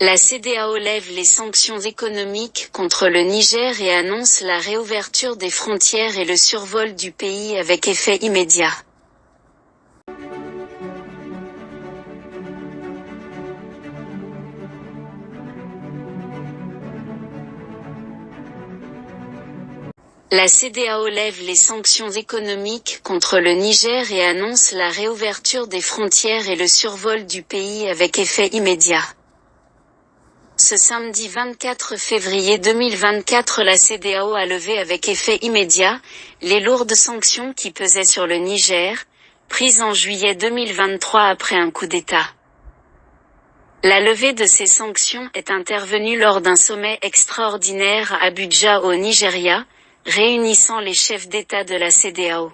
La CEDEAO lève les sanctions économiques contre le Niger et annonce la réouverture des frontières et le survol du pays avec effet immédiat. La CEDEAO lève les sanctions économiques contre le Niger et annonce la réouverture des frontières et le survol du pays avec effet immédiat. Ce samedi 24 février 2024, la CEDEAO a levé avec effet immédiat les lourdes sanctions qui pesaient sur le Niger, prises en juillet 2023 après un coup d'État. La levée de ces sanctions est intervenue lors d'un sommet extraordinaire à Abuja au Nigeria, réunissant les chefs d'État de la CEDEAO.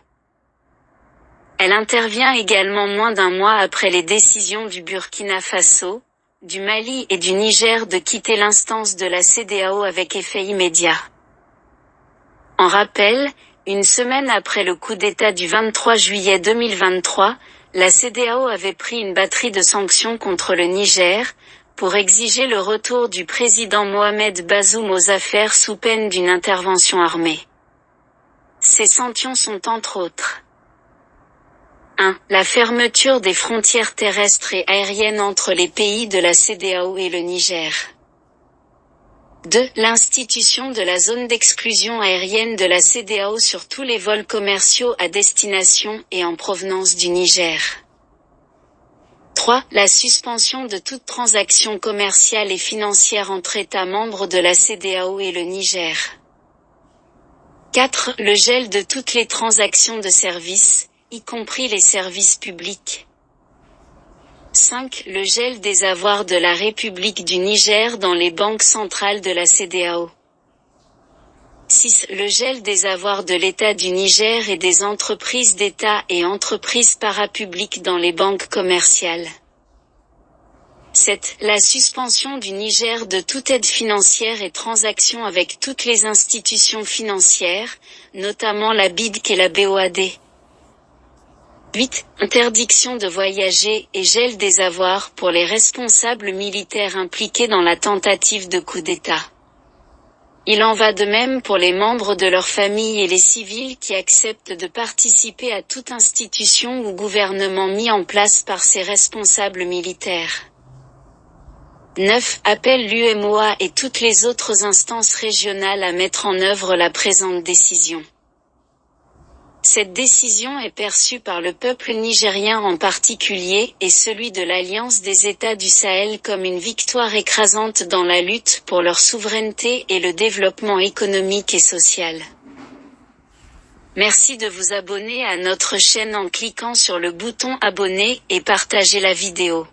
Elle intervient également moins d'un mois après les décisions du Burkina Faso, du Mali et du Niger de quitter l'instance de la CEDEAO avec effet immédiat. En rappel, une semaine après le coup d'État du 23 juillet 2023, la CEDEAO avait pris une batterie de sanctions contre le Niger, pour exiger le retour du président Mohamed Bazoum aux affaires sous peine d'une intervention armée. Ces sanctions sont entre autres 1. La fermeture des frontières terrestres et aériennes entre les pays de la CEDEAO et le Niger. 2. L'institution de la zone d'exclusion aérienne de la CEDEAO sur tous les vols commerciaux à destination et en provenance du Niger. 3. La suspension de toute transaction commerciale et financière entre États membres de la CEDEAO et le Niger. 4. Le gel de toutes les transactions de services, y compris les services publics. 5. Le gel des avoirs de la République du Niger dans les banques centrales de la CEDEAO. 6. Le gel des avoirs de l'État du Niger et des entreprises d'État et entreprises parapubliques dans les banques commerciales. 7. La suspension du Niger de toute aide financière et transaction avec toutes les institutions financières, notamment la BIDC et la BOAD. 8. Interdiction de voyager et gel des avoirs pour les responsables militaires impliqués dans la tentative de coup d'État. Il en va de même pour les membres de leur famille et les civils qui acceptent de participer à toute institution ou gouvernement mis en place par ces responsables militaires. 9. Appelle l'UMOA et toutes les autres instances régionales à mettre en œuvre la présente décision. Cette décision est perçue par le peuple nigérien en particulier et celui de l'Alliance des États du Sahel comme une victoire écrasante dans la lutte pour leur souveraineté et le développement économique et social. Merci de vous abonner à notre chaîne en cliquant sur le bouton abonner et partager la vidéo.